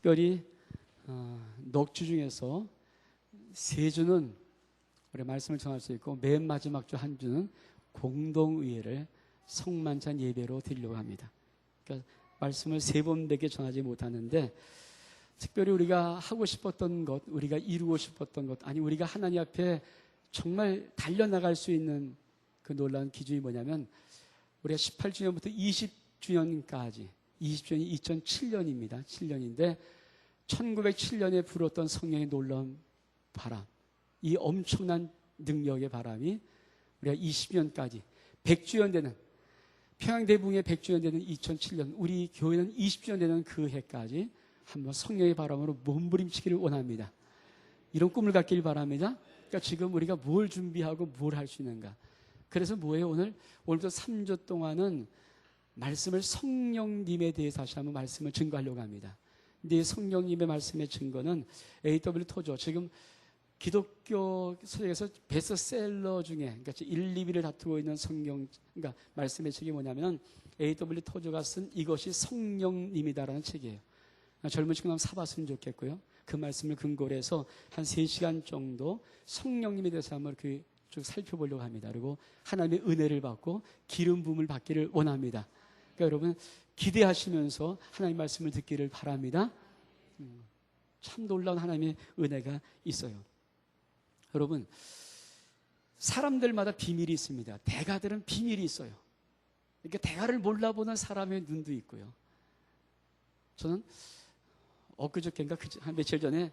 특별히 넉 주 중에서 세 주는 우리 말씀을 전할 수 있고 맨 마지막 주 한 주는 공동의회를 성만찬 예배로 드리려고 합니다. 그러니까 말씀을 세 번밖에 전하지 못하는데 특별히 우리가 하고 싶었던 것, 우리가 이루고 싶었던 것, 아니 우리가 하나님 앞에 정말 달려나갈 수 있는 그 놀라운 기준이 뭐냐면 우리가 18주년부터 20주년까지 20주년이 2007년입니다. 7년인데 1907년에 불었던 성령의 놀라운 바람, 이 엄청난 능력의 바람이 우리가 20년까지 100주년 되는 평양대붕의 100주년 되는 2007년, 우리 교회는 20주년 되는 그 해까지 한번 성령의 바람으로 몸부림치기를 원합니다. 이런 꿈을 갖길 바랍니다. 그러니까 지금 우리가 뭘 준비하고 뭘 할 수 있는가. 그래서 뭐예요? 오늘부터 3주 동안은 말씀을 성령님에 대해서 다시 한번 말씀을 증거하려고 합니다. 근데 이 성령님의 말씀의 증거는 A.W. 토저, 지금 기독교 서적에서 베스트셀러 중에, 그러니까 1, 2위를 다투고 있는 그러니까 말씀의 책이 뭐냐면 A.W. 토저가 쓴 이것이 성령님이다라는 책이에요. 젊은 친구들 사봤으면 좋겠고요. 그 말씀을 근거로 해서 한 3시간 정도 성령님에 대해서 한번 쭉 살펴보려고 합니다. 그리고 하나님의 은혜를 받고 기름 부음을 받기를 원합니다. 그러니까 여러분 기대하시면서 하나님 말씀을 듣기를 바랍니다. 참 놀라운 하나님의 은혜가 있어요. 여러분 사람들마다 비밀이 있습니다. 대가들은 비밀이 있어요. 이렇게 대가를 몰라보는 사람의 눈도 있고요. 저는 엊그저께인가 한 며칠 전에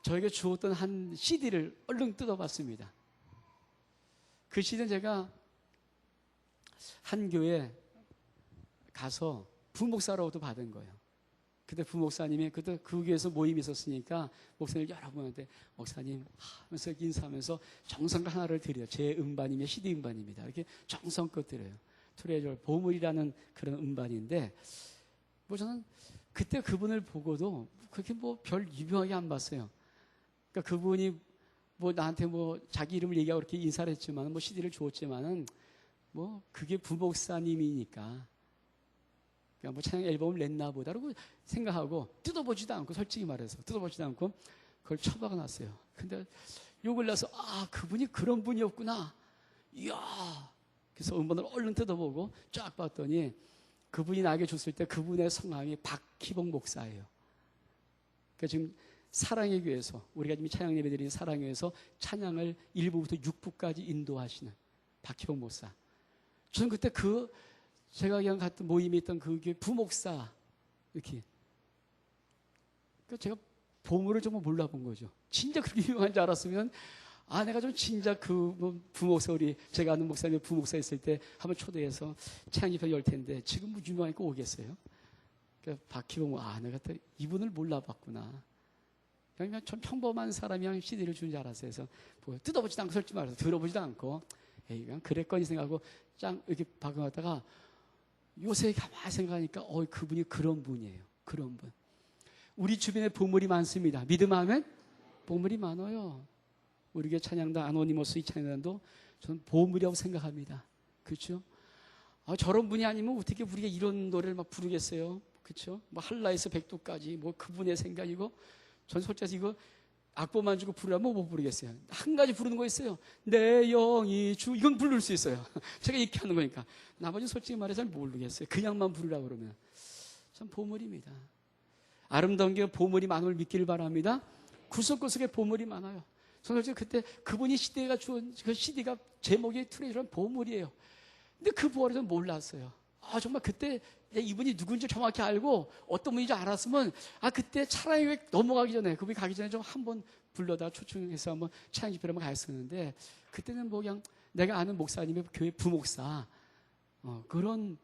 저에게 주었던 한 CD를 얼른 뜯어봤습니다. 그 CD는 제가 한 교회 가서 부목사로부터 받은 거예요. 그때 부목사님이 그때 그 교회에서 모임이 있었으니까 목사님 여러분한테 목사님 하면서 인사하면서 정성껏 하나를 드려요. 제 음반이면 CD 음반입니다. 이렇게 정성껏 드려요. 트레저 보물이라는 그런 음반인데 저는 그때 그분을 보고도 그렇게 별 유명하게 안 봤어요. 그러니까 그분이 나한테 자기 이름을 얘기하고 그렇게 인사를 했지만 CD를 주었지만은 그게 부목사님이니까 그냥 찬양 앨범을 냈나 보다라고 생각하고 뜯어보지도 않고 솔직히 말해서 뜯어보지도 않고 그걸 처박아 놨어요. 근데 욕을 내서 그분이 그런 분이었구나. 이야. 그래서 음반을 얼른 뜯어보고 쫙 봤더니 그분이 나에게 줬을 때 그분의 성함이 박희봉 목사예요. 그러니까 지금 사랑의 교회에서 우리가 지금 찬양 예배 드리는 사랑의 교회에서 찬양을 1부부터 6부까지 인도하시는 박희봉 목사. 저는 그때 제가 그냥 갔던 모임에 있던 그 교회 부목사 이렇게 그러니까 제가 보물을 정말 몰라본 거죠. 진짜 그렇게 유명한 줄 알았으면 내가 좀 진짜 부목사 제가 아는 목사님 부목사 있을 때 한번 초대해서 찬양 집회 열 텐데 지금 유명하니까 오겠어요. 그러니까 박희봉 내가 또 이분을 몰라봤구나. 그냥 전 평범한 사람이 그냥 CD를 준 줄 알았어요. 그래서 뜯어보지도 않고 솔직히 말해서 들어보지도 않고 그냥 그랬거니 생각하고 짱 이렇게 박아놨다가 요새 가만히 생각하니까 그분이 그런 분이에요. 그런 분. 우리 주변에 보물이 많습니다. 믿음하면 보물이 많아요. 우리 교회 찬양단 아노니머스 이 찬양단도 저는 보물이라고 생각합니다. 그렇죠? 저런 분이 아니면 어떻게 우리가 이런 노래를 막 부르겠어요? 그렇죠? 한라에서 백도까지 그분의 생각이고 전 솔직히 이거 악보만 주고 부르라면 못 부르겠어요. 한 가지 부르는 거 있어요. 내 영이 이건 부를 수 있어요. 제가 이렇게 하는 거니까. 나머지는 솔직히 말해서 잘 모르겠어요. 그냥만 부르라고 그러면. 참 보물입니다. 아름다운 게 보물이 많음을 믿기를 바랍니다. 구석구석에 보물이 많아요. 저는 솔직히 그때 그분이 CD가 주은 그 CD가 제목이 트레저런 보물이에요. 근데 그 보물을 저는 몰랐어요. 정말 그때 이분이 누군지 정확히 알고 어떤 분인지 알았으면 그때 차라리 넘어가기 전에 그분이 가기 전에 좀 한번 불러다 초청해서 한번 찬양 집회를 한번 갔었는데 그때는 그냥 내가 아는 목사님의 교회 부목사 그런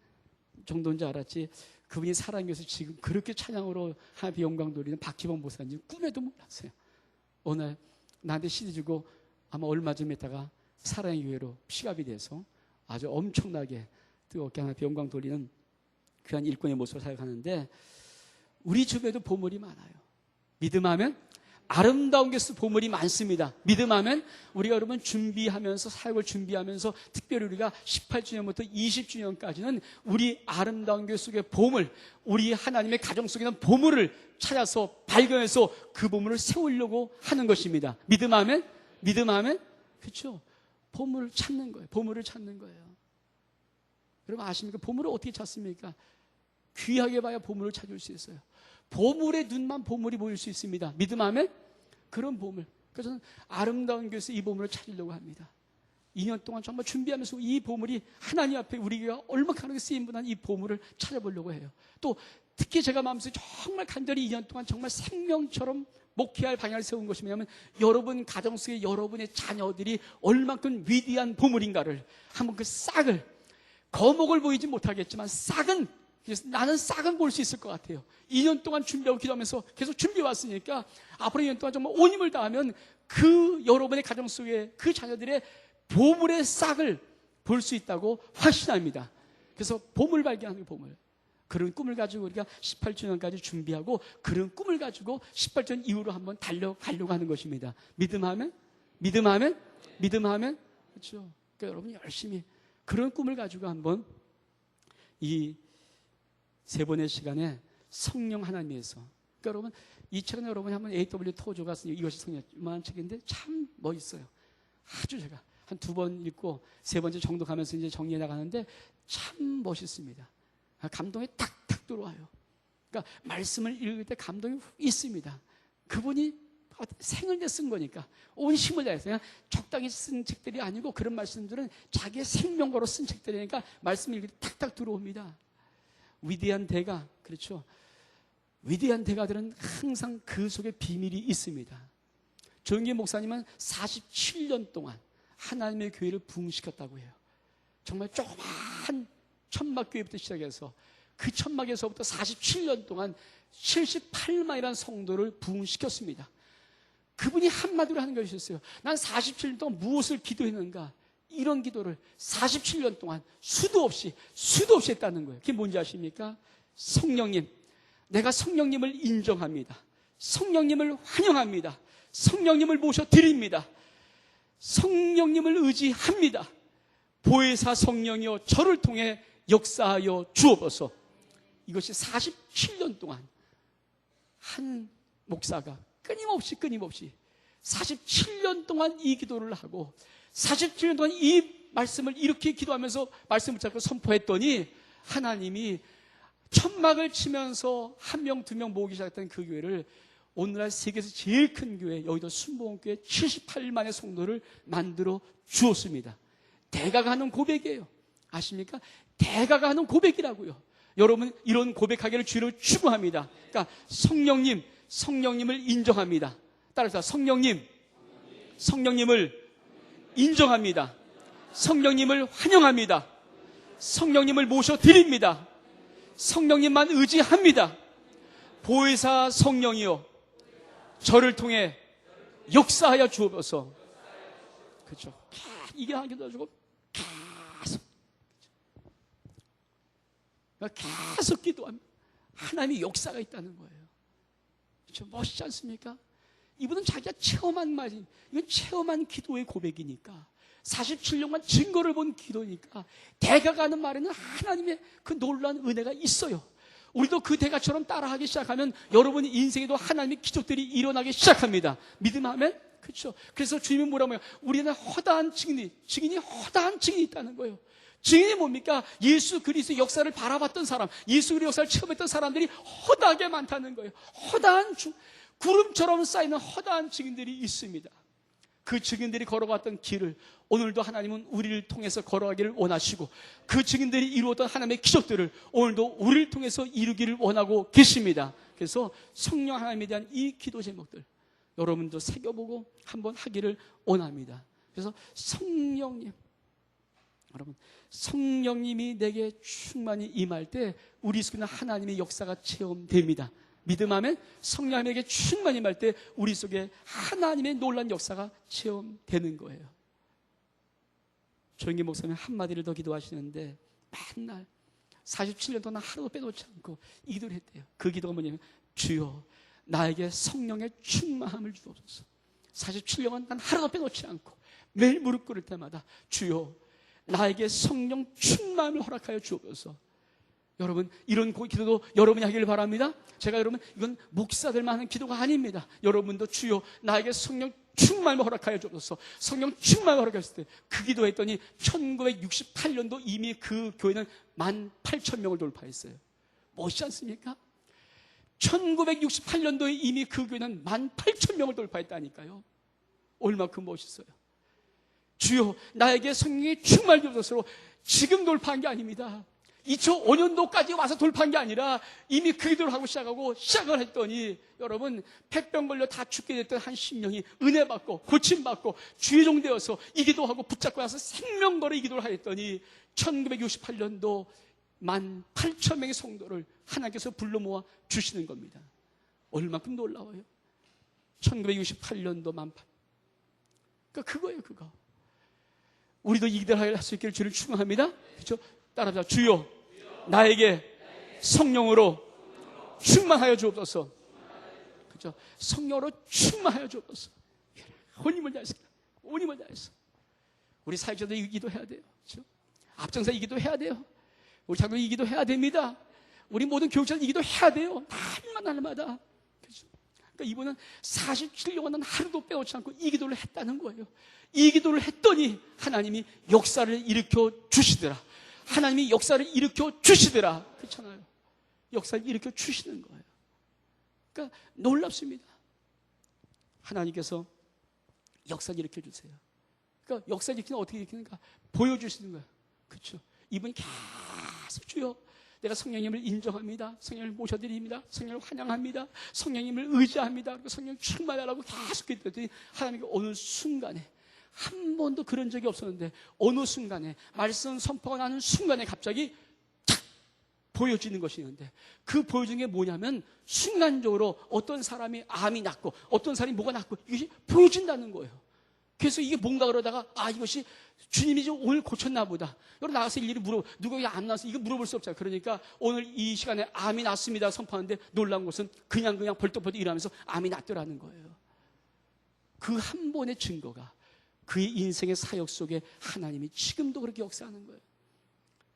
정도인 줄 알았지 그분이 사랑해서 지금 그렇게 찬양으로 하나님의 영광 돌리는 박희봉 목사님 꿈에도 몰랐어요. 오늘 나한테 CD 주고 아마 얼마 좀 있다가 사랑의 교회로 피갑이 돼서 아주 엄청나게 뜨겁게 하나님의 영광 돌리는 귀한 일꾼의 모습을 살아가는데 우리 주변에도 보물이 많아요. 믿음하면 아름다운 것에서 보물이 많습니다. 믿음하면 우리가 여러분 준비하면서 사역을 준비하면서 특별히 우리가 18주년부터 20주년까지는 우리 아름다운 교회 속의 보물, 우리 하나님의 가정 속에 있는 보물을 찾아서 발견해서 그 보물을 세우려고 하는 것입니다. 믿음하면 그렇죠. 보물을 찾는 거예요. 보물을 찾는 거예요. 여러분 아십니까? 보물을 어떻게 찾습니까? 귀하게 봐야 보물을 찾을 수 있어요. 보물의 눈만 보물이 보일 수 있습니다. 믿음하면 그런 보물. 그래서 저는 아름다운 교회에서 이 보물을 찾으려고 합니다. 2년 동안 정말 준비하면서 이 보물이 하나님 앞에 우리가 얼마나 쓰임분한 이 보물을 찾아보려고 해요. 또 특히 제가 마음속에 정말 간절히 2년 동안 정말 생명처럼 목회할 방향을 세운 것이 뭐냐면 여러분 가정 속에 여러분의 자녀들이 얼만큼 위대한 보물인가를 한번 그 싹을, 거목을 보이지 못하겠지만 싹은, 나는 싹은 볼 수 있을 것 같아요. 2년 동안 준비하고 기도하면서 계속 준비해왔으니까 앞으로 2년 동안 정말 온 힘을 다하면 그 여러분의 가정 속에 그 자녀들의 보물의 싹을 볼 수 있다고 확신합니다. 그래서 보물 발견하는 보물. 그런 꿈을 가지고 우리가 18주년까지 준비하고 그런 꿈을 가지고 18주년 이후로 한번 달려가려고 하는 것입니다. 믿음하면 그렇죠. 그러니까 여러분이 열심히 그런 꿈을 가지고 한번 이 세 번의 시간에 성령 하나님에서, 그러니까 여러분 이 책은 여러분이 한번 A.W. 토저가 쓴 이것이 성령만 책인데 참 멋있어요. 아주 제가 한 2번 읽고 3번째 정독하면서 이제 정리해 나가는데 참 멋있습니다. 감동이 탁탁 들어와요. 그러니까 말씀을 읽을 때 감동이 있습니다. 그분이 생을 내 쓴 거니까 온 힘을 다해서 그냥 적당히 쓴 책들이 아니고 그런 말씀들은 자기의 생명 걸어 쓴 책들이니까 말씀 읽을 때 탁탁 들어옵니다. 위대한 대가, 그렇죠. 위대한 대가들은 항상 그 속에 비밀이 있습니다. 조영기 목사님은 47년 동안 하나님의 교회를 부흥시켰다고 해요. 정말 조그마한 천막교회부터 시작해서 그 천막에서부터 47년 동안 78만이라는 성도를 부흥시켰습니다. 그분이 한마디로 하는 것이었어요. 난 47년 동안 무엇을 기도했는가? 이런 기도를 47년 동안 수도 없이 했다는 거예요. 그게 뭔지 아십니까? 성령님, 내가 성령님을 인정합니다. 성령님을 환영합니다. 성령님을 모셔드립니다. 성령님을 의지합니다. 보혜사 성령이여 저를 통해 역사하여 주옵소서. 이것이 47년 동안 한 목사가 끊임없이 47년 동안 이 기도를 하고 47년 동안 이 말씀을 이렇게 기도하면서 말씀을 잡고 선포했더니 하나님이 천막을 치면서 1명, 2명 모으기 시작했던 그 교회를 오늘날 세계에서 제일 큰 교회, 여의도 순복음교회 78만의 성도를 만들어 주었습니다. 대가가 하는 고백이에요. 아십니까? 대가가 하는 고백이라고요. 여러분 이런 고백하기를 주로 추구합니다. 그러니까 성령님을 인정합니다. 따라서 성령님을 인정합니다. 성령님을 환영합니다. 성령님을 모셔드립니다. 성령님만 의지합니다. 보혜사 성령이요 저를 통해 역사하여 주옵소서. 그렇죠. 이게 하기도 하고 계속 기도하면 하나님의 역사가 있다는 거예요. 그렇죠. 멋있지 않습니까? 이분은 자기가 체험한 말이, 이건 체험한 기도의 고백이니까 47년간 증거를 본 기도니까 대가가 하는 말에는 하나님의 그 놀라운 은혜가 있어요. 우리도 그 대가처럼 따라하기 시작하면 여러분의 인생에도 하나님의 기적들이 일어나기 시작합니다. 믿음하면 그렇죠. 그래서 주님이 뭐라고 해요? 우리는 허다한 증인이 허다한 증인이 있다는 거예요. 증인이 뭡니까? 예수 그리스도의 역사를 바라봤던 사람, 예수 그리스도의 역사를 체험했던 사람들이 허다하게 많다는 거예요. 허다한 구름처럼 쌓이는 허다한 증인들이 있습니다. 그 증인들이 걸어갔던 길을 오늘도 하나님은 우리를 통해서 걸어가기를 원하시고 그 증인들이 이루었던 하나님의 기적들을 오늘도 우리를 통해서 이루기를 원하고 계십니다. 그래서 성령 하나님에 대한 이 기도 제목들 여러분도 새겨보고 한번 하기를 원합니다. 그래서 여러분 성령님이 내게 충만히 임할 때 우리 속에는 하나님의 역사가 체험됩니다. 믿음하면 성령님에게 충만히 임할 때 우리 속에 하나님의 놀라운 역사가 체험되는 거예요. 조영기 목사님 한마디를 더 기도하시는데 맨날 47년 동안 하루도 빼놓지 않고 이 기도를 했대요. 그 기도가 뭐냐면 주여 나에게 성령의 충만함을 주옵소서. 47년간 난 하루도 빼놓지 않고 매일 무릎 꿇을 때마다 주여 나에게 성령 충만함을 허락하여 주옵소서. 여러분, 이런 기도도 여러분이 하기를 바랍니다. 제가 여러분, 이건 목사들만 하는 기도가 아닙니다. 여러분도 주여 나에게 성령 충만함을 허락하여 주옵소서. 성령 충만함을 허락했을 때 그 기도했더니 1968년도 이미 그 교회는 18,000명을 돌파했어요. 멋있지 않습니까? 1968년도에 이미 그 교회는 18,000명을 돌파했다니까요. 얼마큼 멋있어요. 주여 나에게 성령의 충만을 주옵소서. 지금 돌파한 게 아닙니다. 2005년도까지 와서 돌파한 게 아니라 이미 그 기도를 하고 시작을 했더니 여러분, 백병 걸려 다 죽게 됐던 한 심령이 은혜 받고 고침받고 주의종 되어서 이 기도하고 붙잡고 나서 생명 걸어 이 기도를 하였더니 1968년도 18,000명의 성도를 하나님께서 불러 모아 주시는 겁니다. 얼마큼 놀라워요. 1968년도 18,000. 그러니까 그거예요, 그거. 우리도 이 기도를 할 수 있기를 주를 축원합니다. 그렇죠? 따라합시다. 주여 나에게 성령으로 충만하여 주옵소서. 그렇죠? 성령으로 충만하여 주옵소서. 온 힘을 다해서, 온 힘을 다해서. 우리 사역자도 이 기도해야 돼요. 그렇죠? 앞장서 이 기도해야 돼요. 우리 장로 이 기도해야 됩니다. 우리 모든 교육자는 이 기도해야 돼요. 날마다. 그렇죠? 그러니까 이분은 47년간 하루도 빼놓지 않고 이 기도를 했다는 거예요. 이 기도를 했더니 하나님이 역사를 일으켜 주시더라. 하나님이 역사를 일으켜 주시더라. 그렇잖아요. 역사를 일으켜 주시는 거예요. 그러니까 놀랍습니다. 하나님께서 역사를 일으켜 주세요. 그러니까 역사를 일으키는 어떻게 일으키는가? 보여주시는 거예요. 그렇죠? 이분이 계속 주여 내가 성령님을 인정합니다. 성령님을 모셔드립니다. 성령을 환영합니다. 성령님을 의지합니다. 그리고 성령 충만하라고 계속 기도했더니 하나님이 어느 순간에 한 번도 그런 적이 없었는데 어느 순간에 말씀 선포가 나는 순간에 갑자기 탁 보여지는 것이 있는데 그 보여지는 게 뭐냐면 순간적으로 어떤 사람이 암이 낫고 어떤 사람이 뭐가 낫고 이것이 보여진다는 거예요. 그래서 이게 뭔가 그러다가 이것이 주님이 좀 오늘 고쳤나 보다. 여러분 나가서 일일이 누가 안 나와서 이거 물어볼 수 없잖아요. 그러니까 오늘 이 시간에 암이 낫습니다 선포하는데 놀라운 것은 그냥 벌떡벌떡 일하면서 암이 낫더라는 거예요. 그 한 번의 증거가 그의 인생의 사역 속에 하나님이 지금도 그렇게 역사하는 거예요.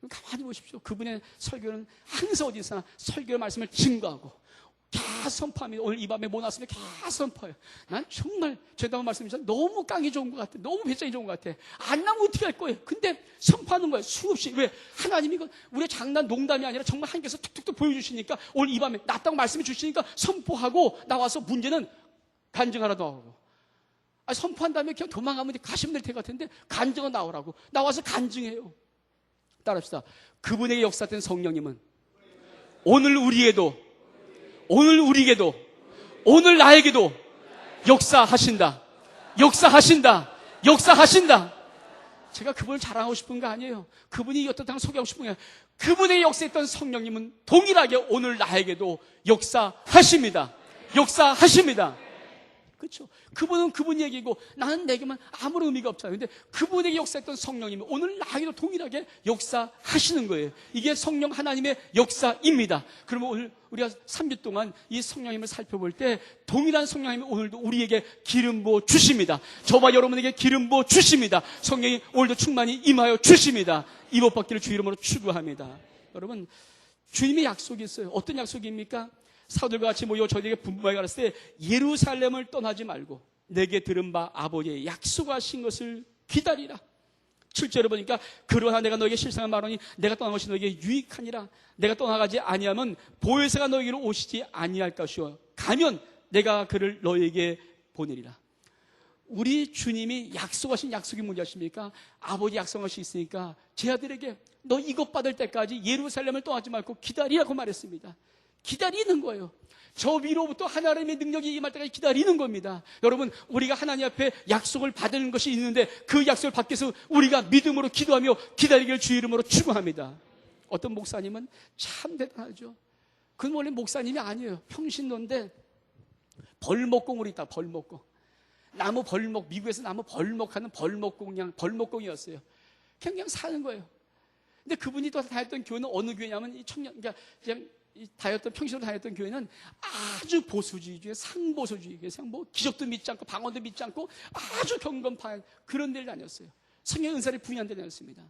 가만히 보십시오. 그분의 설교는 항상 어디서나 설교의 말씀을 증거하고 계속 선포합니다. 오늘 이 밤에 뭐 났으면 계속 선포해요. 난 정말 제가 한번 말씀드리면 너무 깡이 좋은 것 같아. 너무 배짱이 좋은 것 같아. 안 나면 어떻게 할 거예요? 근데 선포하는 거예요. 수없이. 왜? 하나님이 이건 우리의 장난 농담이 아니라 정말 하나님께서 툭툭툭 보여주시니까 오늘 이 밤에 낫다고 말씀해 주시니까 선포하고 나와서 문제는 간증하라도 하고 선포한 다음에 그냥 도망가면 가시면 될 것 같은데 간증은 나오라고. 나와서 간증해요. 따라합시다. 그분에게 역사된 성령님은 오늘 우리에게도 오늘 나에게도 역사하신다. 제가 그분을 자랑하고 싶은 거 아니에요. 그분이 어떻다고 소개하고 싶은 게 아니에요. 그분의 역사했던 성령님은 동일하게 오늘 나에게도 역사하십니다. 그렇죠? 그분은 그분 얘기고 나는 내게만 아무런 의미가 없잖아요. 근데 그분에게 역사했던 성령님은 오늘 나에게도 동일하게 역사하시는 거예요. 이게 성령 하나님의 역사입니다. 그러면 오늘 우리가 3주 동안 이 성령님을 살펴볼 때 동일한 성령님이 오늘도 우리에게 기름 부어 주십니다. 저와 여러분에게 기름 부어 주십니다. 성령이 오늘도 충만히 임하여 주십니다. 이 복 받기를 주 이름으로 축원합니다. 여러분, 주님의 약속이 있어요. 어떤 약속입니까? 사도들과 같이 모여 저에게 분부하게 가르쳤을 때 예루살렘을 떠나지 말고 내게 들은 바 아버지의 약속하신 것을 기다리라. 7절에 보니까 그러나 내가 너에게 실상을 말하니 내가 떠난 것이 너에게 유익하니라. 내가 떠나가지 아니하면 보혜사가 너에게로 오시지 아니할 것이요 가면 내가 그를 너에게 보내리라. 우리 주님이 약속하신 약속이 뭔지 아십니까? 아버지 약속하신 있으니까 제 아들에게 너 이것 받을 때까지 예루살렘을 떠나지 말고 기다리라고 말했습니다. 기다리는 거예요. 저 위로부터 하나님의 능력이 임할 때까지 기다리는 겁니다. 여러분, 우리가 하나님 앞에 약속을 받는 것이 있는데 그 약속을 받기 위해서 우리가 믿음으로 기도하며 기다리기를 주 이름으로 축원합니다. 어떤 목사님은 참 대단하죠. 그건 원래 목사님이 아니에요. 평신도인데 벌목공으로 있다. 벌목공. 나무 벌목, 미국에서 나무 벌목하는 벌목공이었어요. 그냥 사는 거예요. 근데 그분이 또 다녔던 교회는 어느 교회냐면 이 청년, 그러니까 그냥 평신으로 다녔던 교회는 아주 보수주의, 상보수주의, 그냥 뭐 기적도 믿지 않고 방언도 믿지 않고 아주 경건파인 그런 데를 다녔어요. 성령 은사를 부여한 데 다녔습니다.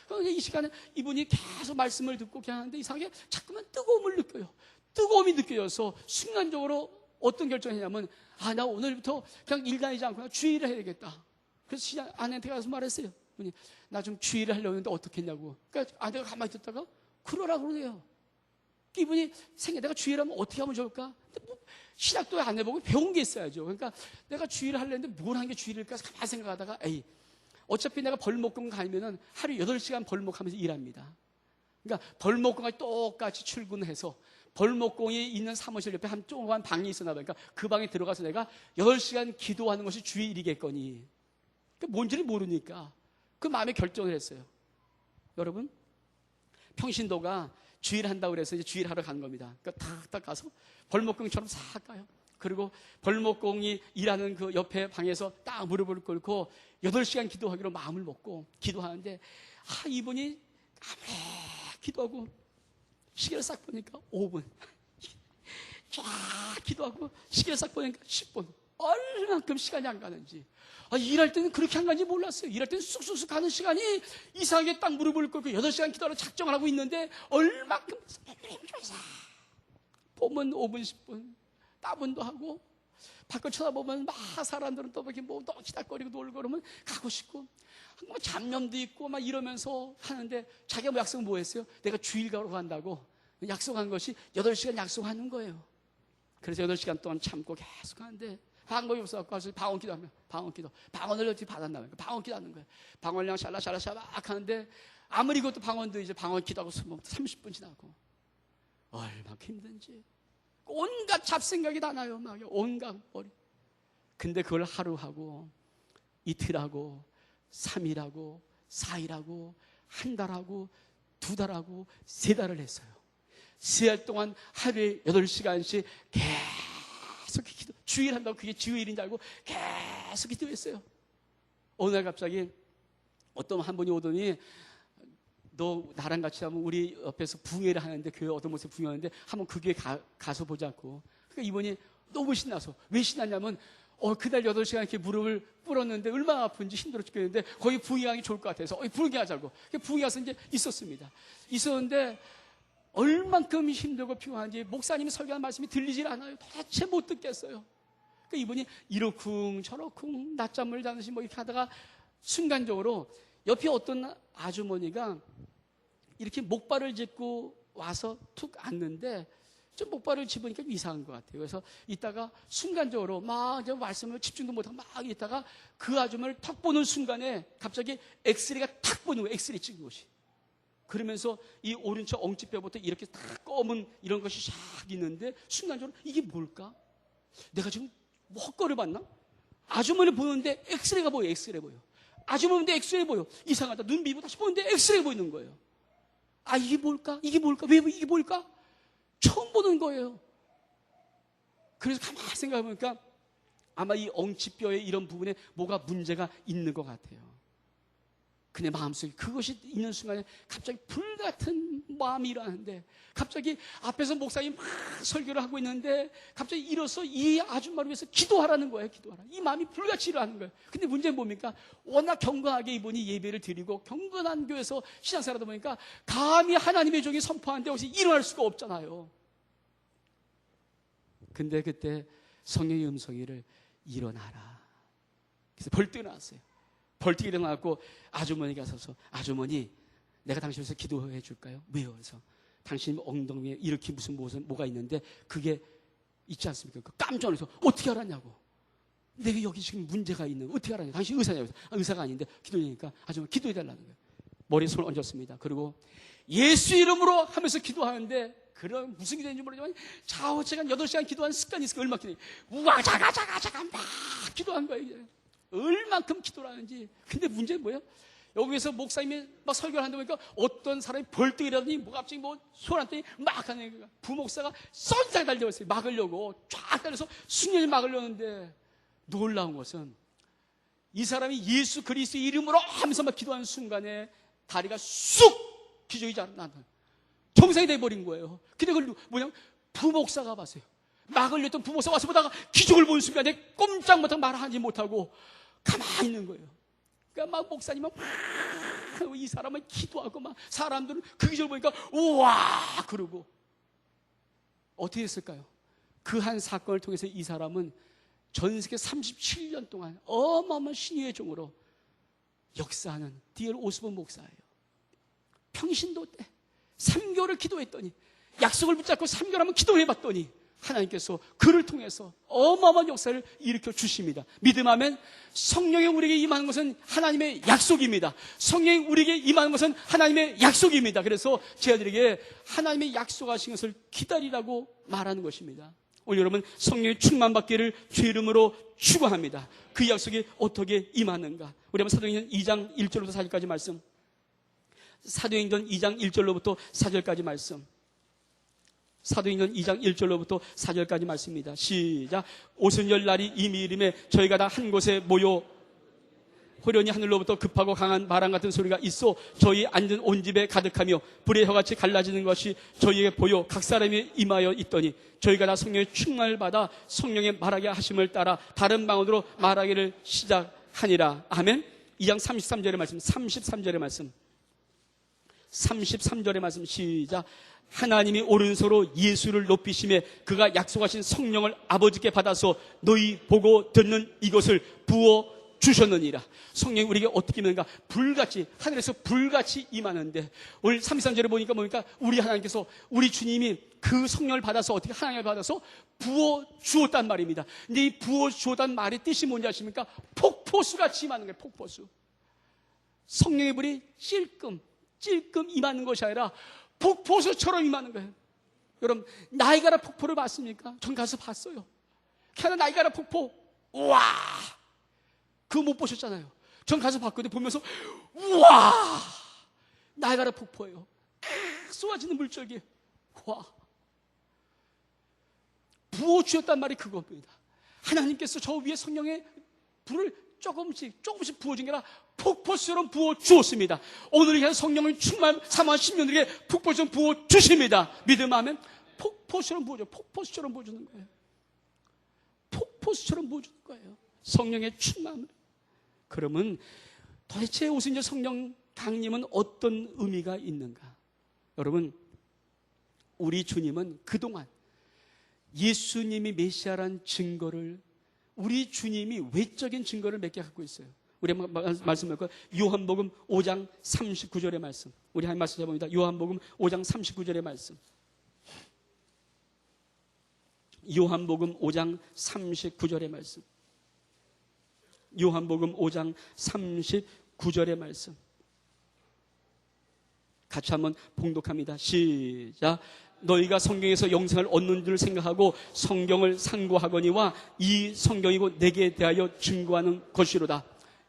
그런데 이 시간에 이분이 계속 말씀을 듣고 그냥 하는데 이상하게 자꾸만 뜨거움을 느껴요. 뜨거움이 느껴져서 순간적으로 어떤 결정을 했냐면, 나 오늘부터 그냥 일 다니지 않고 주일을 해야 되겠다. 그래서 시장 아내한테 가서 말했어요. 나 좀 주일을 하려고 했는데 어떻게 했냐고. 그러니까 아내가 가만히 듣다가 그러라 그러네요. 이분이 내가 주일을 하면 어떻게 하면 좋을까? 뭐 시작도 안 해보고 배운 게 있어야죠. 그러니까 내가 주일을 하려는데 뭘 한 게 주일일까? 가만히 생각하다가 어차피 내가 벌목공 가면은 하루 8시간 벌목하면서 일합니다. 그러니까 벌목공까지 똑같이 출근해서 벌목공이 있는 사무실 옆에 한 조그만 방이 있었나 봐요. 그러니까 그 방에 들어가서 내가 8시간 기도하는 것이 주일이겠거니. 그러니까 뭔지를 모르니까 그 마음에 결정을 했어요. 여러분, 평신도가 주일 한다고 그래서 이제 주일 하러 가는 겁니다. 그러니까 탁탁 가서 벌목공처럼 싹 가요. 그리고 벌목공이 일하는 그 옆에 방에서 딱 무릎을 꿇고 8시간 기도하기로 마음을 먹고 기도하는데, 이분이 아무리 기도하고 시계를 싹 보니까 5분, 쫙 기도하고 시계를 싹 보니까 10분, 얼만큼 시간이 안 가는지. 일할 때는 그렇게 안 가는지 몰랐어요. 일할 때는 쑥쑥쑥 가는 시간이 이상하게 딱 무릎을 꿇고 8시간 기도하러 작정을 하고 있는데 얼만큼 보면 5분, 10분 따분도 하고, 밖을 쳐다보면 막 사람들은 또 이렇게 뭐 치닥거리고 놀고 그러면 가고 싶고, 뭐 잡념도 있고 막 이러면서 하는데, 자기가 약속은 뭐 했어요? 내가 주일 가러 간다고 약속한 것이 8시간 약속하는 거예요. 그래서 8시간 동안 참고 계속 하는데 방법이 없어서 방언 기도하면 방언을 어떻게 받았나, 방언 기도하는 거예요. 방언량 샬라 막 하는데, 아무리 그것도 방언도 이제 방언 기도하고 30분 지나고 얼마나 힘든지 온갖 잡생각이 다 나요. 막 온갖 머리. 근데 그걸 하루 하고 이틀 하고 3일 하고 4일 하고 한 달 하고 2달 하고 3달을 했어요. 3달 동안 하루에 8시간씩 계속 기도, 주일 한다고 그게 주일인 줄 알고 계속 기도했어요. 어느 날 갑자기 어떤 한 분이 오더니, 너 나랑 같이 하면 우리 옆에서 붕회를 하는데, 교회 어떤 곳에 붕회하는데 한번 그 교회 가서 보자고. 그러니까 이분이 너무 신나서, 왜 신났냐면 그날 8시간 이렇게 무릎을 꿇었는데 얼마나 아픈지 힘들어 죽겠는데 거기 붕회하기 좋을 것 같아서 붕회하자고. 붕회 가서 이제 있었는데 얼만큼 힘들고 피곤한지 목사님이 설교하는 말씀이 들리질 않아요. 도대체 못 듣겠어요. 그러니까 이분이 이러쿵 저러쿵 낮잠을 자듯이 뭐 이렇게 하다가 순간적으로 옆에 어떤 아주머니가 이렇게 목발을 짚고 와서 툭 앉는데, 좀 목발을 짚으니까 이상한 것 같아요. 그래서 이따가 순간적으로 막 말씀을 집중도 못하고 막 있다가 그 아주머니를 탁 보는 순간에 갑자기 엑스레이가 탁 보는 거예요. 엑스레이 찍은 것이. 그러면서 이 오른쪽 엉치뼈부터 이렇게 탁 검은 이런 것이 샥 있는데, 순간적으로 이게 뭘까? 내가 지금 뭐 헛거를 봤나? 아주머니 보는데 엑스레이가 보여. 엑스레이 보여. 아주머니 보는데 엑스레이 보여. 이상하다. 눈 비고 다시 보는데 엑스레이 보이는 거예요. 이게 뭘까? 이게 뭘까? 왜 이게 뭘까? 처음 보는 거예요. 그래서 가만히 생각해보니까 아마 이 엉치뼈의 이런 부분에 뭐가 문제가 있는 것 같아요. 그내 마음속에 그것이 있는 순간에 갑자기 불같은 마음이 일어나는데, 갑자기 앞에서 목사님이 막 설교를 하고 있는데 갑자기 일어서 이 아줌마를 위해서 기도하라는 거예요. 기도하라. 이 마음이 불같이 일어나는 거예요. 근데 문제는 뭡니까? 워낙 경건하게 이분이 예배를 드리고 경건한 교회에서 신앙생활하다 보니까 감히 하나님의 종이 선포하는데 혹시 일어날 수가 없잖아요. 근데 그때 성령의 음성이를 일어나라. 그래서 벌떡 일어났어요. 벌떡 일어나고 아주머니가 서서, 아주머니, 내가 당신 위해서 기도해 줄까요? 왜요? 그래서 당신 엉덩이에 이렇게 무슨 뭐가 있는데 그게 있지 않습니까? 깜짝 놀라서 어떻게 알았냐고. 내가 여기 지금 문제가 있는 거 어떻게 알았냐고. 당신 의사냐고. 의사가 아닌데 기도하니까 아주머니 기도해 달라는 거예요. 머리에 손을 얹었습니다. 그리고 예수 이름으로 하면서 기도하는데, 그런 무슨 기도인지 모르지만 좌우지간 8시간 기도하는 습관이 있어요. 얼마나 기도해. 우와자가자가자가 막 기도한 거예요. 이제. 얼만큼 기도를 하는지. 근데 문제는 뭐예요? 여기에서 목사님이 막 설교를 한다 보니까 어떤 사람이 벌떡 일어나더니 뭐 갑자기 뭐 손 안 떼니 막 하는 거예요. 부목사가 쏜살 달려왔어요. 막으려고 쫙 달려서 순전히 막으려는데, 놀라운 것은 이 사람이 예수 그리스도의 이름으로 하면서 막 기도하는 순간에 다리가 쑥 기저귀 나는, 정상이 돼버린 거예요. 근데 그걸 부목사가 봤어요. 막을 냈던 부목사가 와서 보다가 기적을 본 순간에 꼼짝 못하고 말하지 못하고 가만히 있는 거예요. 그러니까 막 목사님은 막 이 사람은 기도하고 막 사람들은 그 기적을 보니까 우와 그러고 어떻게 됐을까요? 그 한 사건을 통해서 이 사람은 전 세계 37년 동안 어마어마한 신유의 종으로 역사하는 D.L. 오스본 목사예요. 평신도 때 3개월을 기도했더니 약속을 붙잡고 3개월 한번 기도해봤더니 하나님께서 그를 통해서 어마어마한 역사를 일으켜 주십니다. 믿음하면 성령이 우리에게 임하는 것은 하나님의 약속입니다. 성령이 우리에게 임하는 것은 하나님의 약속입니다. 그래서 제자들에게 하나님의 약속하신 것을 기다리라고 말하는 것입니다. 오늘 여러분 성령의 충만받기를 주 이름으로 축원합니다. 그 약속이 어떻게 임하는가? 우리 한번 사도행전 2장 1절부터 4절까지 말씀, 사도행전 2장 1절로부터 4절까지 말씀, 사도행전 2장 1절로부터 4절까지 말씀입니다. 시작. 오순절 날이 이미 이름에 저희가 다 한 곳에 모여 호련히 하늘로부터 급하고 강한 바람 같은 소리가 있어 저희 앉은 온 집에 가득하며 불의 혀같이 갈라지는 것이 저희에게 보여 각 사람이 임하여 있더니 저희가 다 성령의 충만을 받아 성령의 말하게 하심을 따라 다른 방언으로 말하기를 시작하니라. 아멘. 2장 33절의 말씀, 33절의 말씀, 33절의 말씀 시작. 하나님이 오른손으로 예수를 높이심에 그가 약속하신 성령을 아버지께 받아서 너희 보고 듣는 이것을 부어 주셨느니라. 성령이 우리에게 어떻게 임하는가? 불같이, 하늘에서 불같이 임하는데 오늘 33절에 보니까 뭡니까? 우리 하나님께서, 우리 주님이 그 성령을 받아서 어떻게 하나님을 받아서 부어 주었단 말입니다. 근데 이 부어 주었단 말의 뜻이 뭔지 아십니까? 폭포수같이 임하는 거예요. 폭포수. 성령의 불이 찔끔 임하는 것이 아니라 폭포수처럼 임하는 거예요. 여러분 나이가라 폭포를 봤습니까? 전 가서 봤어요. 캐나다 나이가라 폭포. 우와, 그거 못 보셨잖아요. 전 가서 봤거든요. 보면서 우와, 나이가라 폭포예요. 쏟아지는 물줄기. 와, 부어주었단 말이 그겁니다. 하나님께서 저 위에 성령의 불을 조금씩 부어준 게 아니라 폭포수처럼 부어주었습니다. 오늘 이 성령을 충만 사모한 신령들에게 폭포처럼 부어주십니다. 믿음하면 폭포수처럼 부어줘요. 폭포수처럼 부어주는 거예요. 폭포수처럼 부어주는 거예요. 성령의 충만을. 그러면 도대체 오순절 성령 강림은 어떤 의미가 있는가? 여러분, 우리 주님은 그동안 예수님이 메시아란 증거를, 우리 주님이 외적인 증거를 몇 개 갖고 있어요. 우리 한번 말씀할까요? 요한복음 5장 39절의 말씀. 우리 한 말씀 해봅니다. 요한복음 5장 39절의 말씀. 요한복음 5장 39절의 말씀. 요한복음 5장 39절의 말씀. 같이 한번 봉독합니다. 시작. 너희가 성경에서 영생을 얻는 줄 생각하고 성경을 상고하거니와 이 성경이고 내게 대하여 증거하는 것이로다.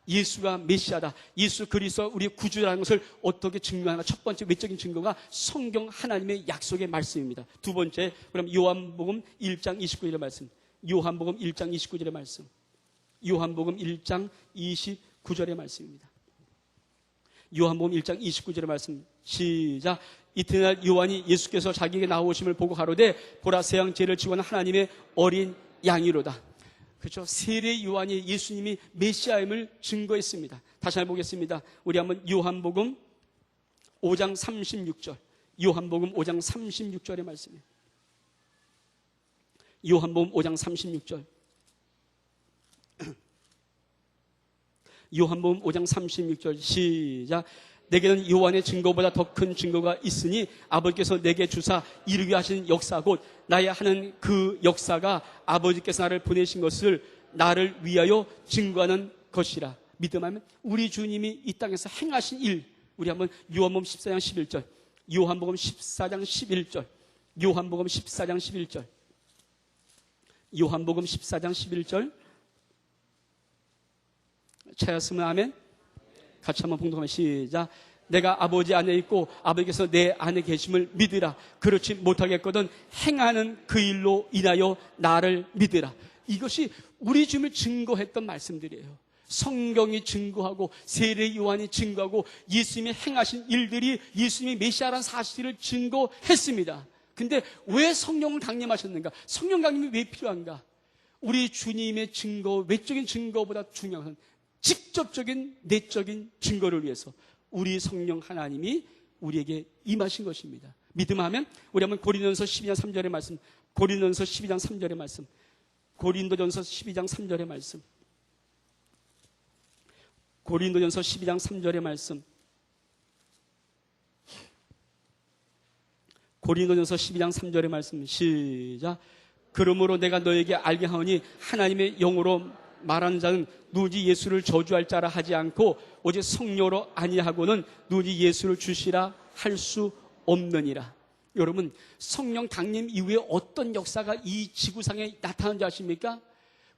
예수가 메시아다, 예수 그리스도 우리의 구주라는 것을 어떻게 증명하는가? 첫 번째 외적인 증거가 성경 하나님의 약속의 말씀입니다. 두 번째, 그럼 요한복음 1장 29절의 말씀. 요한복음 1장 29절의 말씀. 요한복음 1장 29절의 말씀입니다. 요한복음 1장 29절의 말씀. 시작. 이튿날 요한이 예수께서 자기에게 나오심을 보고 가로되 보라 세상 죄를 지고 하나님의 어린 양이로다. 그렇죠. 세례 요한이 예수님이 메시아임을 증거했습니다. 다시 한번 보겠습니다. 우리 한번 요한복음 5장 36절. 요한복음 5장 36절의 말씀이에요. 요한복음 5장 36절. 요한복음 5장 36절 시작. 내게는 요한의 증거보다 더 큰 증거가 있으니 아버지께서 내게 주사 이루게 하신 역사 곧 나의 하는 그 역사가 아버지께서 나를 보내신 것을 나를 위하여 증거하는 것이라. 믿음하면 우리 주님이 이 땅에서 행하신 일, 우리 한번 요한복음 14장 11절, 요한복음 14장 11절, 요한복음 14장 11절, 요한복음 14장 11절 찾았으면 아멘. 같이 한번 봉독하면 시작. 내가 아버지 안에 있고 아버지께서 내 안에 계심을 믿으라. 그렇지 못하겠거든 행하는 그 일로 인하여 나를 믿으라. 이것이 우리 주님을 증거했던 말씀들이에요. 성경이 증거하고 세례 요한이 증거하고 예수님이 행하신 일들이 예수님이 메시아라는 사실을 증거했습니다. 근데 왜 성령을 강림하셨는가? 성령 강림이 왜 필요한가? 우리 주님의 증거, 외적인 증거보다 중요한 것은 직접적인 내적인 증거를 위해서 우리 성령 하나님이 우리에게 임하신 것입니다. 믿음하면 우리 한번 고린도전서 12장 3절의 말씀, 고린도전서 12장 3절의 말씀, 고린도전서 12장 3절의 말씀, 고린도전서 12장 3절의 말씀, 고린도전서 12장 3절의 말씀, 시작. 그러므로 내가 너에게 알게 하오니 하나님의 영으로 말하는 자는 누구지 예수를 저주할 자라 하지 않고 오직 성령으로 아니하고는 누구지 예수를 주시라 할 수 없느니라. 여러분, 성령 강림 이후에 어떤 역사가 이 지구상에 나타난지 아십니까?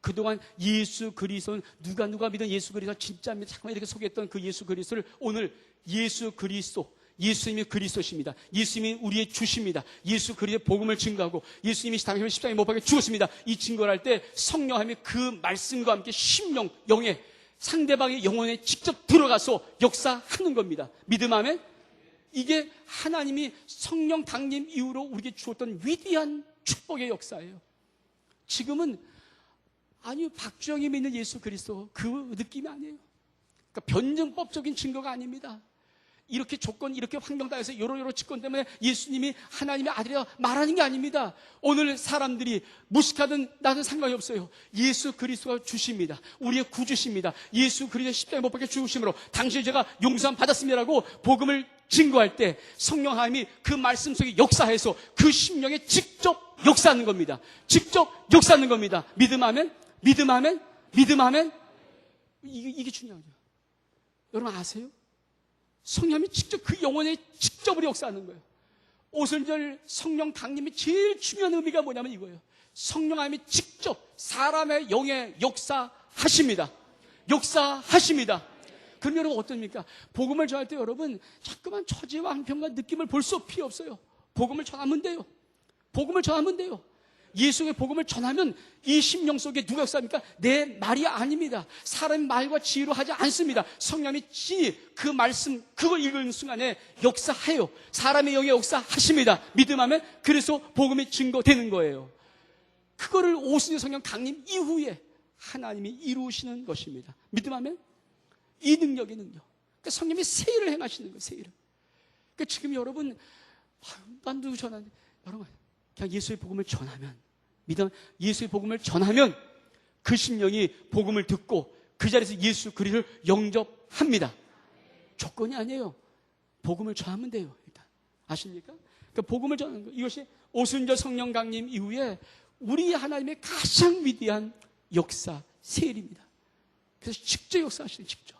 그동안 예수 그리스도는 누가 믿은 예수 그리스도 진짜입니다. 잠깐만 이렇게 소개했던 그 예수 그리스도를 오늘 예수 그리스도, 예수님이 그리스도십니다. 예수님이 우리의 주십니다. 예수 그리스도의 복음을 증거하고 예수님이 당신을 십자가에 못 박혀 죽었습니다. 이 증거를 할 때 성령함이 그 말씀과 함께 심령, 영에 상대방의 영혼에 직접 들어가서 역사하는 겁니다. 믿음하면 이게 하나님이 성령 강림 이후로 우리에게 주었던 위대한 축복의 역사예요. 지금은 아니요, 박주영이 믿는 예수 그리스도 그 느낌이 아니에요. 그러니까 변증법적인 증거가 아닙니다. 이렇게 조건, 이렇게 환경 따라서 여러 직권 때문에 예수님이 하나님의 아들이라 말하는 게 아닙니다. 오늘 사람들이 무식하든 나는 상관이 없어요. 예수 그리스도가 주십니다. 우리의 구주십니다. 예수 그리스도 십자가에 못 박혀 죽으심으로 당신이 제가 용서함 받았습니다라고 복음을 증거할 때 성령 하나님이 그 말씀 속에 역사해서 그 심령에 직접 역사하는 겁니다. 직접 역사하는 겁니다. 믿음하면 이게 중요한 거예요. 여러분 아세요? 성령이 직접 그 영혼에 직접으로 역사하는 거예요. 오순절 성령 강림의 제일 중요한 의미가 뭐냐면 이거예요. 성령 하나님이 직접 사람의 영에 역사하십니다. 그럼 여러분 어떻습니까? 복음을 전할 때 여러분 자꾸만 처지와 한편과 느낌을 볼 수 필요 없어요. 복음을 전하면 돼요. 예수의 복음을 전하면 이 심령 속에 누가 역사합니까? 내 말이 아닙니다. 사람의 말과 지혜로 하지 않습니다. 성령이 진히 그 말씀, 그걸 읽는 순간에 역사해요. 사람의 영에 역사하십니다. 믿음하면 그래서 복음이 증거되는 거예요. 그거를 오순절 성령 강림 이후에 하나님이 이루시는 것입니다. 믿음하면 이 능력의 능력. 그러니까 성령이 새 일을 행하시는 거예요. 새 일을. 그러니까 지금 여러분 난 누구 전하는데 여러분 그냥 예수의 복음을 전하면 믿음, 예수의 복음을 전하면 그 심령이 복음을 듣고 그 자리에서 예수 그리스도를 영접합니다. 조건이 아니에요. 복음을 전하면 돼요. 일단 아십니까? 그러니까 복음을 전하는 거 이것이 오순절 성령 강림 이후에 우리 하나님의 가장 위대한 역사 세일입니다. 그래서 직접 역사하시는 직접.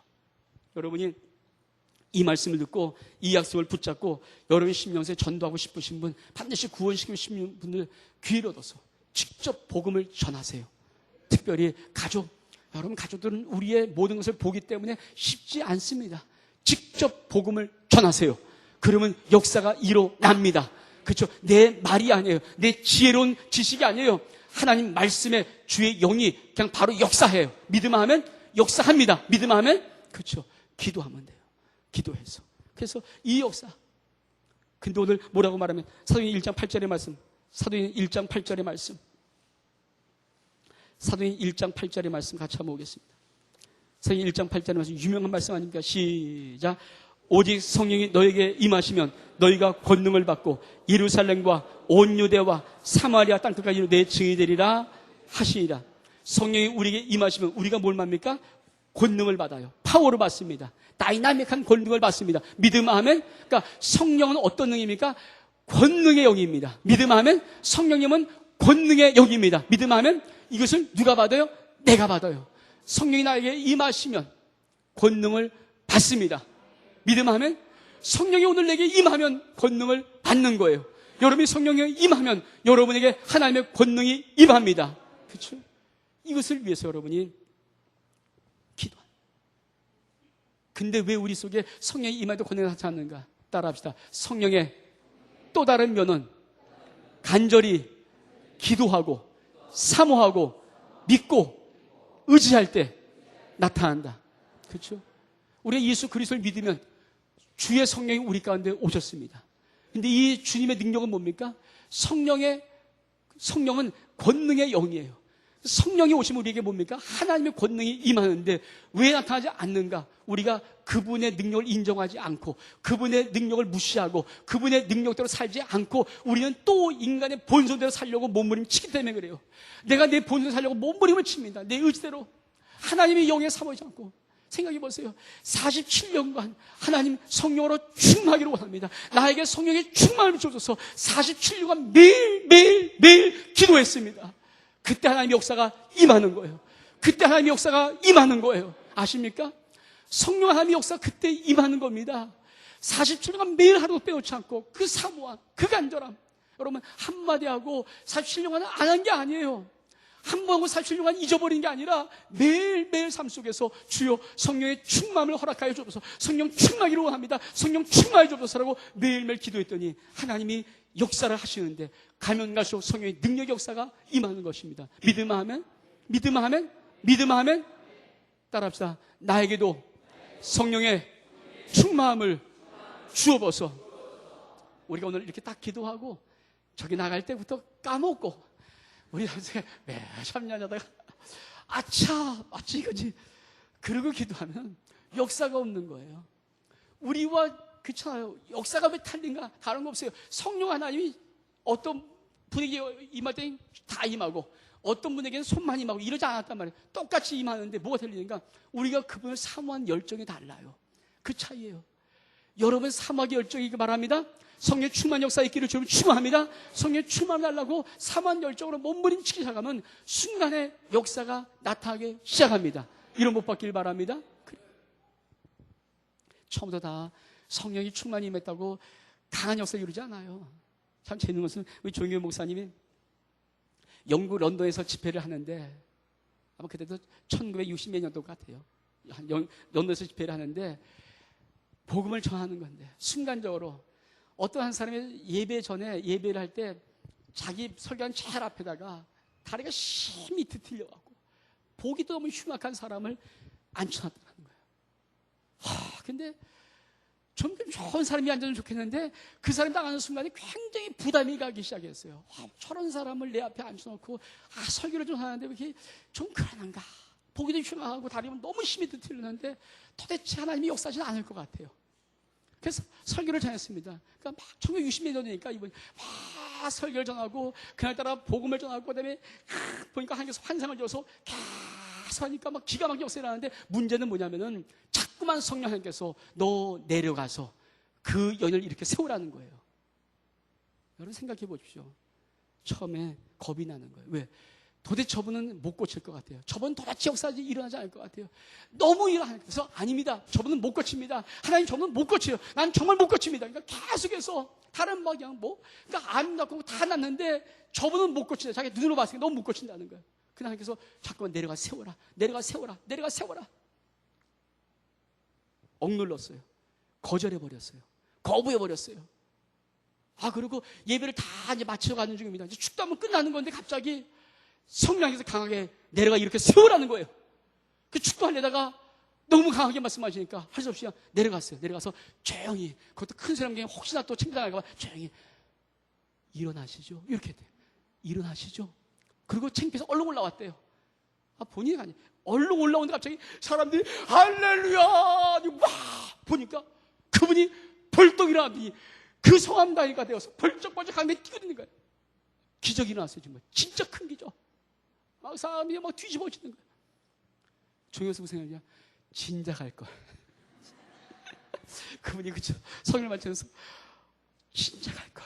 여러분이 이 말씀을 듣고 이 약속을 붙잡고 여러분의 심령에 전도하고 싶으신 분, 반드시 구원시키고 싶은 분들 귀를 얻어서 직접 복음을 전하세요. 특별히 가족, 여러분 가족들은 우리의 모든 것을 보기 때문에 쉽지 않습니다. 직접 복음을 전하세요. 그러면 역사가 일어납니다. 그렇죠? 내 말이 아니에요. 내 지혜로운 지식이 아니에요. 하나님 말씀에 주의 영이 그냥 바로 역사해요. 믿음하면 역사합니다. 믿음하면 그렇죠. 기도하면 돼요. 기도해서. 그래서 이 역사. 근데 오늘 뭐라고 말하면 사도행전 1장 8절의 말씀. 사도행전 1장 8절의 말씀. 사도행전 1장 8절의 말씀 같이 한번 보겠습니다. 사도행전 1장 8절의 말씀 유명한 말씀 아닙니까? 시작. 오직 성령이 너에게 임하시면 너희가 권능을 받고 예루살렘과 온 유대와 사마리아 땅끝까지 내 증인이 되리라 하시니라. 성령이 우리에게 임하시면 우리가 뭘 받습니까? 권능을 받아요. 파워를 받습니다. 다이나믹한 권능을 받습니다. 믿음하면 그러니까 성령은 어떤 능입니까? 권능의 영입니다. 믿음하면 성령님은 권능의 영입니다. 믿음하면 이것을 누가 받아요? 내가 받아요. 성령이 나에게 임하시면 권능을 받습니다. 믿음하면 성령이 오늘 내게 임하면 권능을 받는 거예요. 여러분이 성령에 임하면 여러분에게 하나님의 권능이 임합니다. 그렇죠? 이것을 위해서 여러분이 기도합니다. 근데 왜 우리 속에 성령이 임해도 권능을 하지 않는가? 따라합시다. 성령의 또 다른 면은 간절히 기도하고 사모하고 믿고 의지할 때 나타난다. 그렇죠? 우리가 예수 그리스도를 믿으면 주의 성령이 우리 가운데 오셨습니다. 근데 이 주님의 능력은 뭡니까? 성령은 권능의 영이에요. 성령이 오시면 우리에게 뭡니까? 하나님의 권능이 임하는데 왜 나타나지 않는가? 우리가 그분의 능력을 인정하지 않고 그분의 능력을 무시하고 그분의 능력대로 살지 않고 우리는 또 인간의 본성대로 살려고 몸부림치기 때문에 그래요. 내가 내 본성대로 살려고 몸부림을 칩니다. 내 의지대로. 하나님의 영에 사모하지 않고. 생각해 보세요. 47년간 하나님 성령으로 충만하기를 원합니다. 나에게 성령의 충만을 주셔서 47년간 매일 기도했습니다. 그때 하나님의 역사가 임하는 거예요. 그때 하나님의 역사가 임하는 거예요. 아십니까? 성령 하나님의 역사가 그때 임하는 겁니다. 47년간 매일 하루 빼놓지 않고 그 사모함, 그 간절함. 여러분 한마디 하고 47년간 안 한 게 아니에요. 한 번 하고 47년간 잊어버린 게 아니라 매일매일 삶 속에서 주여 성령의 충만을 허락하여 주옵소서, 성령 충만하기를 원합니다, 성령 충만하여 주옵소서라고 매일매일 기도했더니 하나님이 역사를 하시는데 가면 갈수록 성령의 능력 역사가 임하는 것입니다. 믿음만 하면 따라합시다. 나에게도 성령의 충만함을 주옵소서. 우리가 오늘 이렇게 딱 기도하고 저기 나갈 때부터 까먹고 우리 나중에 매참 야자다가 아차 이거지 그러고 기도하면 역사가 없는 거예요. 우리와 그렇잖아요. 역사가 왜 틀린가? 다른 거 없어요. 성령 하나님이 어떤 분에게 임할 때는 다 임하고 어떤 분에게는 손만 임하고 이러지 않았단 말이에요. 똑같이 임하는데 뭐가 틀리는가? 우리가 그분을 사모한 열정이 달라요. 그 차이예요. 여러분 사모하기 열정이 말합니다. 성령 충만 역사 있기를 주님 축원합니다. 성령 충만 달라고 사모한 열정으로 몸부림치기 시작하면 순간에 역사가 나타나기 시작합니다. 이런 못 받길 바랍니다. 처음부터 다 성령이 충만히 임했다고 강한 역사를 이루지 않아요. 참 재밌는 것은 우리 조영규 목사님이 영국 런던에서 집회를 하는데 아마 그때도 1960몇 년도 같아요. 런던에서 집회를 하는데 복음을 전하는 건데 순간적으로 어떤 한 사람이 예배 전에 예배를 할 때 자기 설교한 제일 앞에다가 다리가 심히 뒤틀려갖고 보기도 너무 흉악한 사람을 앉혀놨다는 거예요. 근데 좀 좋은 사람이 앉으면 좋겠는데 그 사람이 나가는 순간에 굉장히 부담이 가기 시작했어요. 저런 사람을 내 앞에 앉혀놓고 설교를 좀 하는데 왜 이렇게 좀 그러는가? 보기도 흉악하고 다리가 너무 심히 뒤틀리는데 도대체 하나님이 역사하지 않을 것 같아요. 그래서 설교를 전했습니다. 그러니까 막 1960년 전이니까 이분이 막 설교를 전하고 그날따라 복음을 전하고 그다음에 보니까 하나님께서 환상을 줘서 계속 하니까 막 기가 막히게 역사를 하는데 문제는 뭐냐면은 자꾸만 성령 하나님께서 너 내려가서 그 연을 이렇게 세우라는 거예요. 여러분 생각해 보십시오. 처음에 겁이 나는 거예요. 왜? 도대체 저분은 못 고칠 것 같아요. 저분은 도대체 역사가 일어나지 않을 것 같아요. 너무 일어나서 아닙니다. 저분은 못 고칩니다. 하나님 저분은 못 고쳐요. 난 정말 못 고칩니다. 그러니까 계속해서 다른 막 그냥 그러니까 암 낳고 다 났는데 저분은 못 고친다. 자기 눈으로 봤으니까 너무 못 고친다는 거예요. 그 하나님께서 자꾸만 내려가 세워라. 억눌렀어요. 거절해버렸어요. 거부해버렸어요. 그리고 예배를 다 이제 마쳐가는 중입니다. 이제 축도하면 끝나는 건데 갑자기 성령께서 강하게 내려가 이렇게 세우라는 거예요. 그 축도하려다가 너무 강하게 말씀하시니까 할 수 없이 내려갔어요. 내려가서 조용히, 그것도 큰 사람 중에 혹시나 또 창피당할까봐 조용히 일어나시죠. 이렇게 돼요. 일어나시죠. 그리고 창피해서 얼른 올라왔대요. 본인이 아니에요. 얼른 올라오는데 갑자기 사람들이 할렐루야! 막 보니까 그분이 벌떡 일어나더니 그 성함 나이가 되어서 벌쩍벌쩍 강에 뛰어드는 거예요. 기적이 일어났어요. 정말 진짜 큰 기적. 막 사람이 막 뒤집어지는 거예요. 종교에서 무슨 생각이냐? 진작 할 걸. 그분이 그쵸? 성령을 만지면서 진작 할 걸.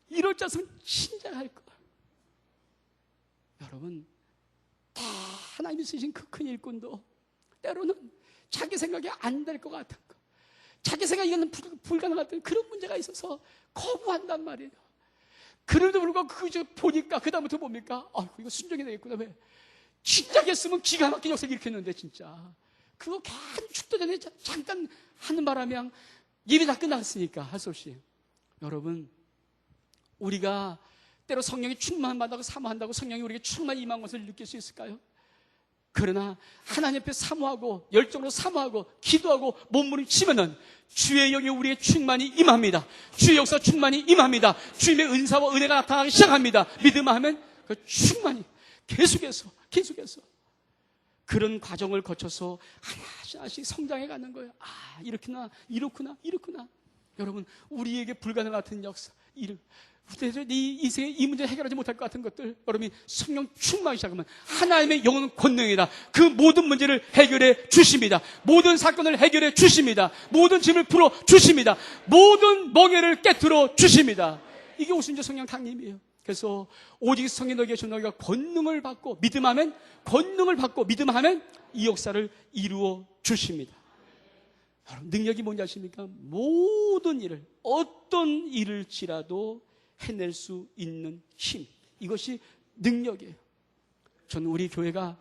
이럴 줄 알았으면 진작 할 걸. 여러분, 다 하나님이 쓰신 그 큰 일꾼도 때로는 자기 생각이 안 될 것 같은 거, 자기 생각이 이거는 불가능한 그런 문제가 있어서 거부한단 말이에요. 그래도 불구하고 그저 보니까 그다음부터 뭡니까? 이거 순종이 되겠구나. 왜? 진작 했으면 기가 막힌 역사를 일으켰는데 진짜 그거 간 축도 전에 잠깐 하는 바람에 그냥 예배 다 끝났으니까 할 수 없이. 여러분, 우리가 때로 성령이 충만받다고 사모한다고 성령이 우리에게 충만히 임한 것을 느낄 수 있을까요? 그러나 하나님 앞에 사모하고 열정으로 사모하고 기도하고 몸부림치면은 주의 영이 우리의 충만이 임합니다. 주의 역사 충만이 임합니다. 주님의 은사와 은혜가 나타나기 시작합니다. 믿음하면 그 충만이 계속해서 그런 과정을 거쳐서 하나씩 성장해 가는 거예요. 아, 이렇구나. 여러분, 우리에게 불가능 같은 역사, 이 세상에 이 문제 해결하지 못할 것 같은 것들, 여러분이 성령 충만하기 시작하면 하나님의 영은 권능이다. 그 모든 문제를 해결해 주십니다. 모든 사건을 해결해 주십니다. 모든 짐을 풀어 주십니다. 모든 멍에를 깨트려 주십니다. 이게 오순절 성령 강림이에요. 그래서 오직 성령 너희에게 준 너희가 권능을 받고 믿음하면 이 역사를 이루어 주십니다. 여러분, 능력이 뭔지 아십니까? 모든 일을, 어떤 일을지라도 해낼 수 있는 힘, 이것이 능력이에요. 저는 우리 교회가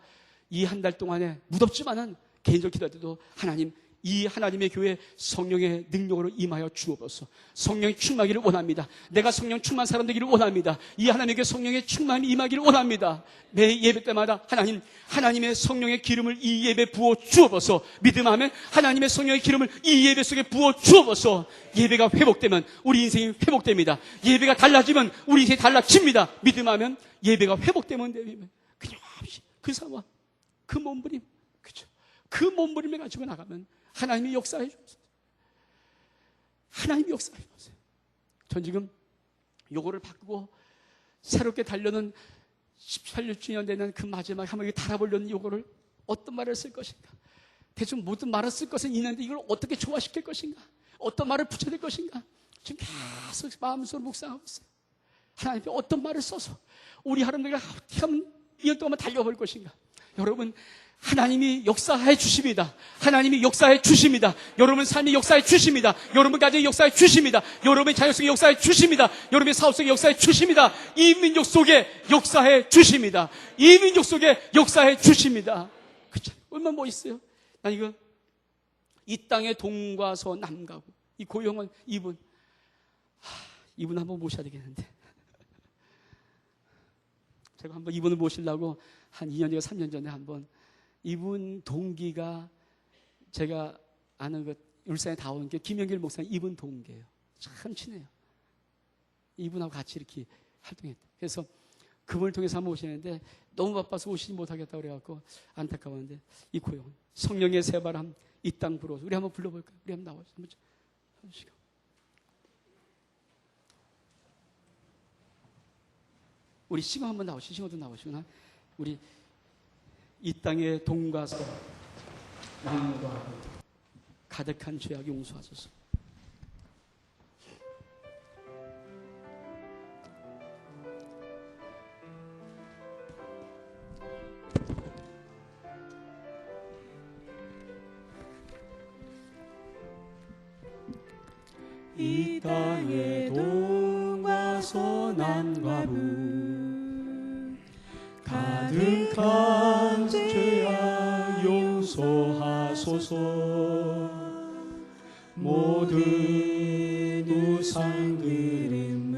이 한 달 동안에 무덥지만은 개인적으로 기도할 때도 하나님, 이 하나님의 교회 성령의 능력으로 임하여 주옵소서. 성령의 충만하기를 원합니다. 내가 성령 충만 사람 되기를 원합니다. 이 하나님의 성령의 충만이 임하기를 원합니다. 매 예배 때마다 하나님의 성령의 기름을 이 예배 부어 주옵소서. 믿음하면 하나님의 성령의 기름을 이 예배 속에 부어 주옵소서. 예배가 회복되면 우리 인생이 회복됩니다. 예배가 달라지면 우리 인생이 달라집니다. 믿음하면 예배가 회복되면 됩니다. 끊임없이 그 상황, 그 몸부림, 그죠? 그 몸부림을 가지고 나가면 하나님이 역사해 주세요. 하나님이 역사해 주세요. 전 지금 요거를 바꾸고 새롭게 달려는 18주년 되는 그 마지막 한번 달아보려는 요거를 어떤 말을 쓸 것인가. 대충 모든 말을 쓸 것은 있는데 이걸 어떻게 조화시킬 것인가. 어떤 말을 붙여야 될 것인가. 지금 계속 마음속으로 묵상하고 있어요. 하나님께 어떤 말을 써서 우리 하나님과 어떻게 하면 2년 동안 달려볼 것인가. 여러분, 하나님이 역사해 주십니다. 하나님이 역사해 주십니다. 여러분 삶이 역사해 주십니다. 여러분 가정이 역사해 주십니다. 여러분의 자녀 속에 역사해 주십니다. 여러분의 사업 속에 역사해 주십니다. 이 민족 속에 역사해 주십니다. 이 민족 속에 역사해 주십니다. 그쵸? 얼마나 멋있어요. 난 이거 이 땅의 동과서 남가고 이 고용은 이분 한번 모셔야 되겠는데 제가 한번 이분을 모시려고 한 2년, 3년 전에 한번 이분 동기가 제가 아는 그 울산에 다 온 게 김영길 목사님 이분 동기예요. 참 친해요. 이분하고 같이 이렇게 활동했대요. 그래서 그분을 통해서 한번 오시는데 너무 바빠서 오시지 못하겠다고 그래갖고 안타까웠는데 이 고용 성령의 새바람 이 땅 불어서 우리 한번 불러볼까요? 우리 한번 나와서 한번 해주시고 우리 싱어 한번 나오시고 싱어도 나오시구나. 우리 이 땅의 동과서 가득한 죄악 용서하소서. 이 땅의 동과서 남과 북 가득한 죄악 용서하소서. 모든 우상들은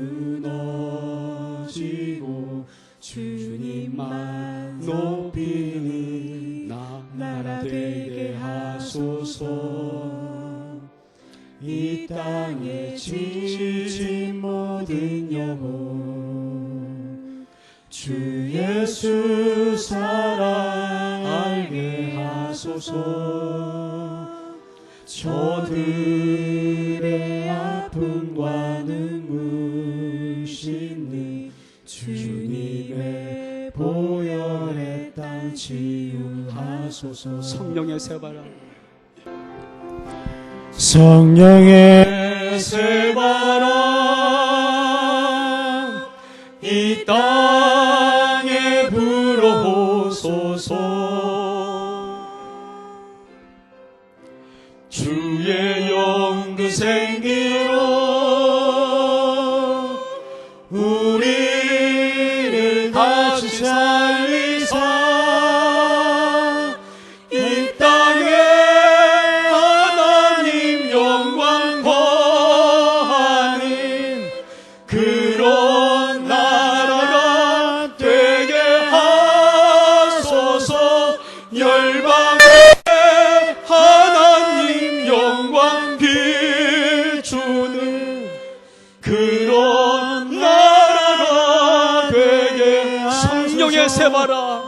무너지고 주님만 높이는 나라 되게 하소서. 이 땅에 지친 모든 영혼 주 예수 사랑 알게 하소서. 저들의 아픔과 눈물 씻는 주님의 보혈의 땅 치유하소서. 성령의 새바람 성령의 새바람 이 땅에 불어오소서. 주의 영그 생기로 우리를 다시 살리사 이 땅에 하나님 영광 거하는 그런 나라가 되게 하소서. 세바라.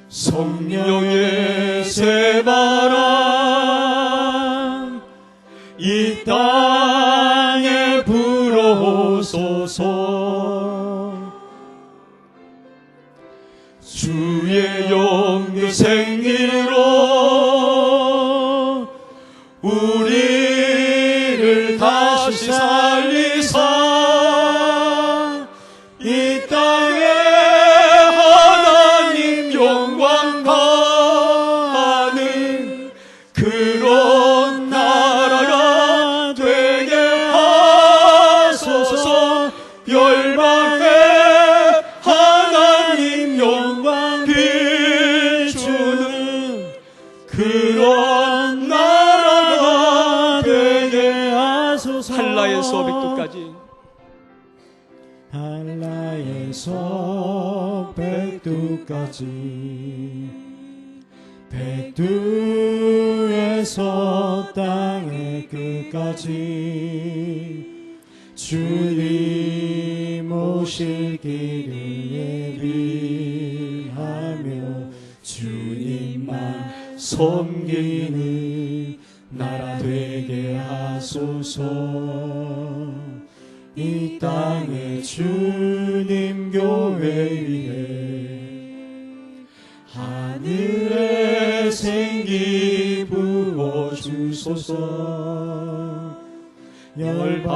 성령의 새바람 이 땅에 불어오소서. 주의 영그 생기로 우리를 다시 살리사 이 땅에 하나님 영광 가는 그런 나라가 되게 하소서. 열방에 하나님 영광 비추는 그런 나라가 되게 하소서. 한라에서 백두까지, 한라에서 백두까지, 백두에서 땅의 끝까지 주님 오실 길을 예비하며 주님만 섬기는 나라 되게 하소서. 이 땅에 주님 교회 위에 하늘에 생기 부어주소서. 열방을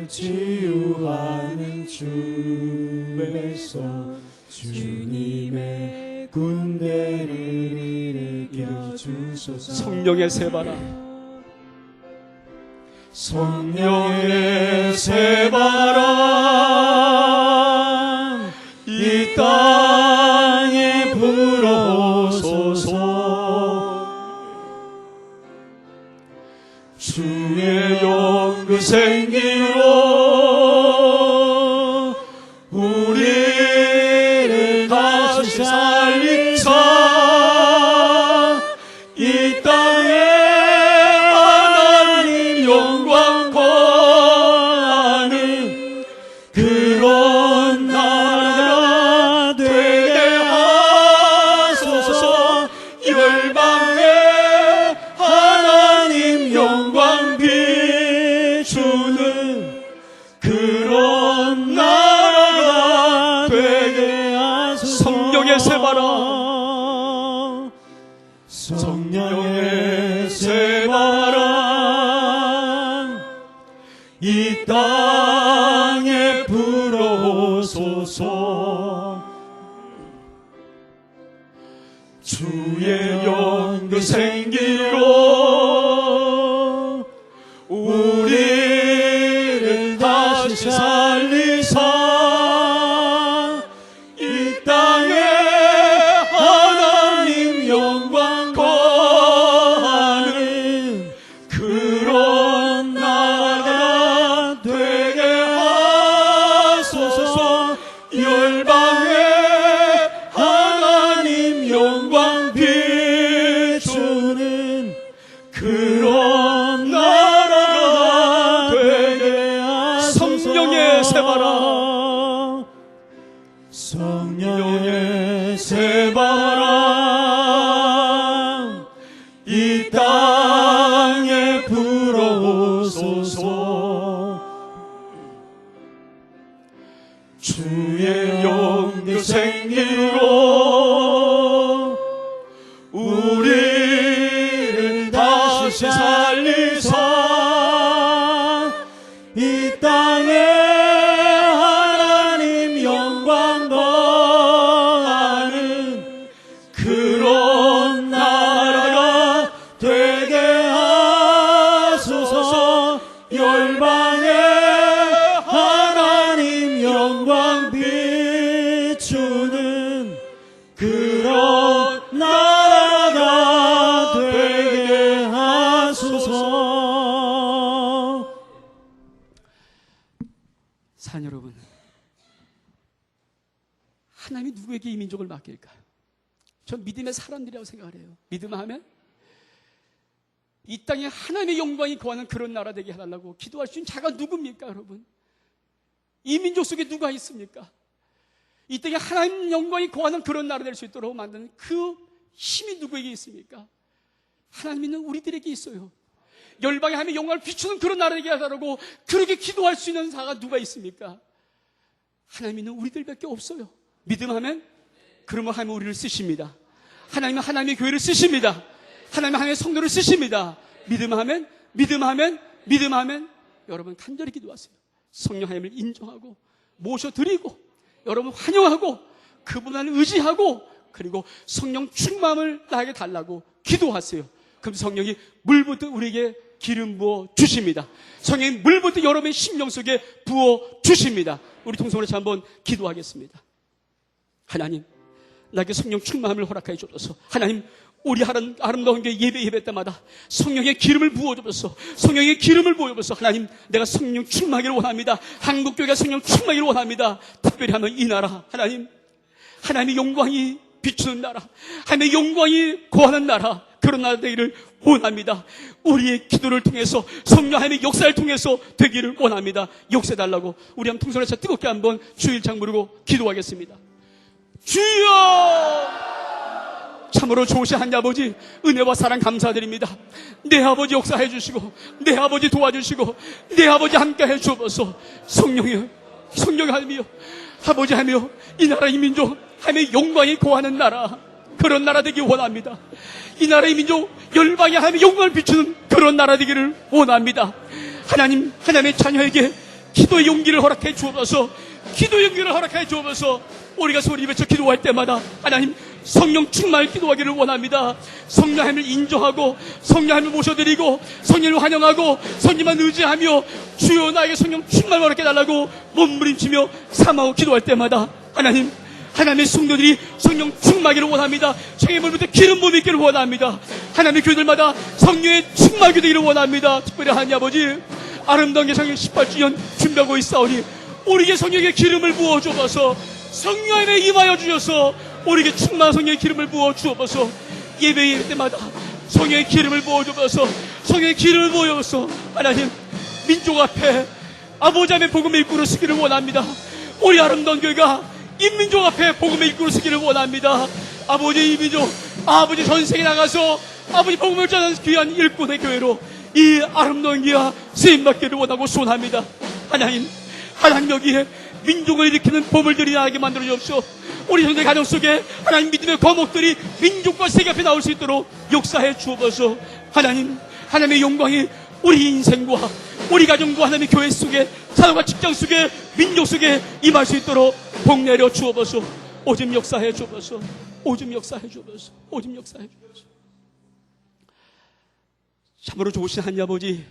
치유하는 주에서 주님의 군대를 일으켜 주소서. 성령의 새바라. 성령의 새바람 이 땅에 불어오소서. 주의 영그 생기로 우리를 다시 살리사 이 땅에 하나님 영광 거하는 그런 나라가 되게 하소서. 열방에 하나님 영광 비추는 그런 나라가 되게 하소서. 성령의 새바라. 성령의 새바람 이 땅에 불어오소서. 주의 영그 생기로 우리를 다시 살리사 이 땅에 하나님 영광 거하는 그런 나라가 되게 하소서. 열방에 하나님 영광 비추는 그런 나라가 되게 하소서. 성령의 새바라. 성령의 새바람 이 땅에 불어오소서. 주의 영그 생기로 우리를 다시 살리사 이 땅에 하나님 영광 거하는 그런 나라가 되게 하소서. 열방에 하나님 영광 비추는 그런 나라가 되게 하소서. 사랑 여러분, 하나님이 누구에게 이 민족을 맡길까요? 전 믿음의 사람들이라고 생각을 해요. 믿음 하면 이 땅에 하나님의 영광이 거하는 그런 나라 되게 해달라고 기도할 수 있는 자가 누굽니까, 여러분? 이 민족 속에 누가 있습니까? 이 땅에 하나님 영광이 거하는 그런 나라 될 수 있도록 만드는 그 힘이 누구에게 있습니까? 하나님 믿는 우리들에게 있어요. 열방에 하나님의 영광을 비추는 그런 나라에게 하라고 그렇게 기도할 수 있는 자가 누가 있습니까? 하나님 믿는 우리들밖에 없어요. 믿음하면 그러면 하나님 우리를 쓰십니다. 하나님은 하나님의 교회를 쓰십니다. 하나님은 하나님의 성도를 쓰십니다. 믿음하면 여러분 간절히 기도하세요. 성령 하나님을 인정하고 모셔드리고 여러분 환영하고 그분을 의지하고 그리고 성령 충만을 나에게 달라고 기도하세요. 그럼 성령이 물부터 우리에게 기름 부어 주십니다. 성령이 물부터 여러분의 심령 속에 부어 주십니다. 우리 통성으로 한번 기도하겠습니다. 하나님, 나에게 성령 충만함을 허락하여 주옵소서. 하나님, 우리 아름다운 게 예배 때마다 성령의 기름을 부어주옵소서. 성령의 기름을 부어주옵소서. 하나님, 내가 성령 충만하기를 원합니다. 한국교회가 성령 충만하기를 원합니다. 특별히 하면 이 나라, 하나님의 영광이 비추는 나라, 하나님의 영광이 거하는 나라, 그런 나라 되기를 원합니다. 우리의 기도를 통해서 성령 하나님의 역사를 통해서 되기를 원합니다. 역사해달라고 우리 한번 통성을 차 뜨겁게 한번 주일장 부르고 기도하겠습니다. 주여! 참으로 좋으신 하나님 아버지, 은혜와 사랑 감사드립니다. 내 아버지 역사해 주시고 내 아버지 도와주시고 내 아버지 함께해 주옵소서. 성령이 하나님이여, 아버지 하며 이 나라 이 민족 하나님의 영광이 거하는 나라, 그런 나라 되기 원합니다. 이 나라의 민족 열방에 하나님의 영광을 비추는 그런 나라 되기를 원합니다. 하나님, 하나님의 자녀에게 기도의 용기를 허락해 주옵소서. 기도의 용기를 허락해 주옵소서. 우리가 소리 외쳐 기도할 때마다 하나님 성령 충만을 기도하기를 원합니다. 성령 하나님을 인정하고 성령 하나님을 모셔드리고 성령을 환영하고 성령만 의지하며 주여 나에게 성령 충만을 허락해 달라고 몸부림치며 사모하고 기도할 때마다 하나님의 성도들이 성령 충만하기를 원합니다. 성령의 물부터 기름 부음이 있기를 원합니다. 하나님의 교회들마다 성령의 충만하게 되기를 원합니다. 특별히 하나님 아버지, 아름다운 게 성령 18주년 준비하고 있사오니 우리에게 성령의 기름을 부어 주옵소서. 성령에 임하여 주셔서 우리에게 충만한 성령의 기름을 부어 주옵소서. 예배 때마다 성령의 기름을 부어 주옵소서. 성령의 기름을 부어 주옵소서. 하나님, 민족 앞에 아버지 앞에 복음의 입구로 서기를 원합니다. 우리 아름다운 교회가 인민족 앞에 복음의 입구로 서기를 원합니다. 아버지, 이 민족, 아버지 전 세계 나가서 아버지 복음을 전하는 귀한 일꾼의 교회로 이 아름다운 교회가 쓰임받기를 원하고 소원합니다. 하나님 여기에 민족을 일으키는 보물들이 나에게 만들어 주옵시오. 우리 현대 가정 속에 하나님 믿음의 거목들이 민족과 세계 앞에 나올 수 있도록 역사해 주옵소서. 하나님의 영광이 우리 인생과 우리 가정과 하나님의 교회 속에 사람과 직장 속에 민족 속에 임할 수 있도록 복 내려 주옵소서. 오줌 역사해 주옵소서. 오줌 역사해 주옵소서. 오줌 역사해 주옵소서. 참으로 좋으신 하나님 아버지,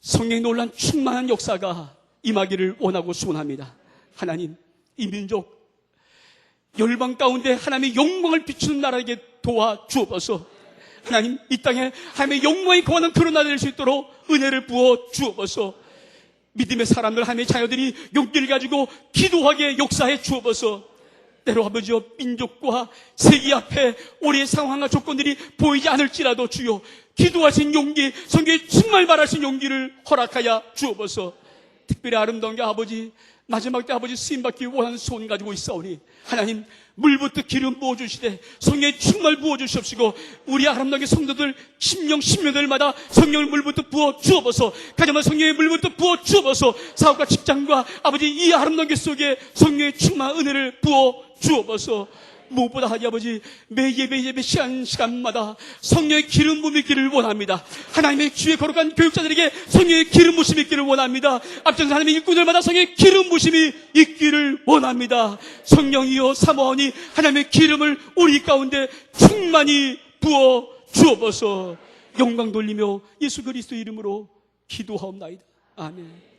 성령의 놀란 충만한 역사가 임하기를 원하고 소원합니다. 하나님, 이 민족 열방 가운데 하나님의 영광을 비추는 나라에게 도와주옵소서. 하나님, 이 땅에 하나님의 영광이 거하는 그런 나라 될 수 있도록 은혜를 부어 주옵소서. 믿음의 사람들, 하나님의 자녀들이 용기를 가지고 기도하게 역사해 주옵소서. 때로 아버지여, 민족과 세계 앞에 우리의 상황과 조건들이 보이지 않을지라도 주여 기도하신 용기, 성경에 정말 말하신 용기를 허락하여 주옵소서. 특별히 아름다운 게 아버지, 마지막 때 아버지 쓰임받기 원하는 소원 가지고 있사오니 하나님, 물부터 기름 부어주시되 성령의 충만을 부어주시옵시고 우리 아름다운 게 성도들 심령들마다 성령의 물부터 부어 주옵소서. 가정마다 성령의 물부터 부어 주옵소서. 사업과 직장과 아버지 이 아름다운 게 속에 성령의 충만한 은혜를 부어 주옵소서. 무엇보다 하니 아버지, 매 예배 시간마다 성령의 기름 부음이 있기를 원합니다. 하나님의 주에 거룩한 교육자들에게 성령의 기름 부심이 있기를 원합니다. 앞전서 하나님의 일꾼들마다 성령의 기름 부심이 있기를 원합니다. 성령이여 사모하니 하나님의 기름을 우리 가운데 충만히 부어 주옵소서. 영광 돌리며 예수 그리스도 이름으로 기도하옵나이다. 아멘.